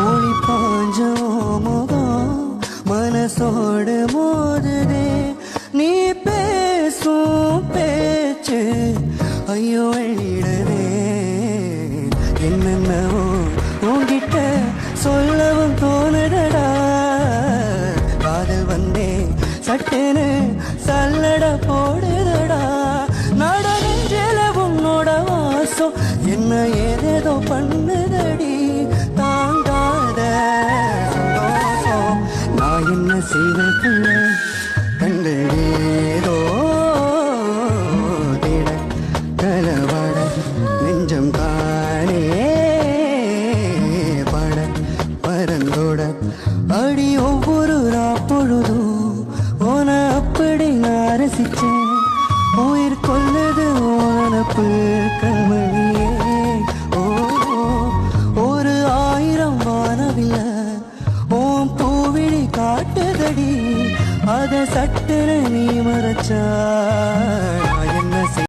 ஒளி பாஞ்ச முகம் மனசோடு மோதுதே நீ பேசும் பேச்சு ஐயோ வெளியிடதே என்னென்னவோ உன்கிட்ட சொல்லவும் தோணுதடா காதல் வந்தே சட்டேன்னு சல்லட போடுதடா நடனெஞ்சல உன்னோட வாசம் என்ன ஏதேதோ பண்ணுதடி தாங்காத சந்தோஷம் நான் என்ன செய்த கண்டேதோ தேட கலவட நெஞ்சம் காணே பட பரந்தோட அடி ஒவ்வொரு பொழுதும் ஓன அப்படி நான் ரசிச்சேன் உயிர் கொள்ளது ஓனப்பு கண்மணியே ஓ ஒரு 1000 வானவில்ல ஓம் பூவிழி காட்டுதடி அத சட்டுன நீ மறைச்சா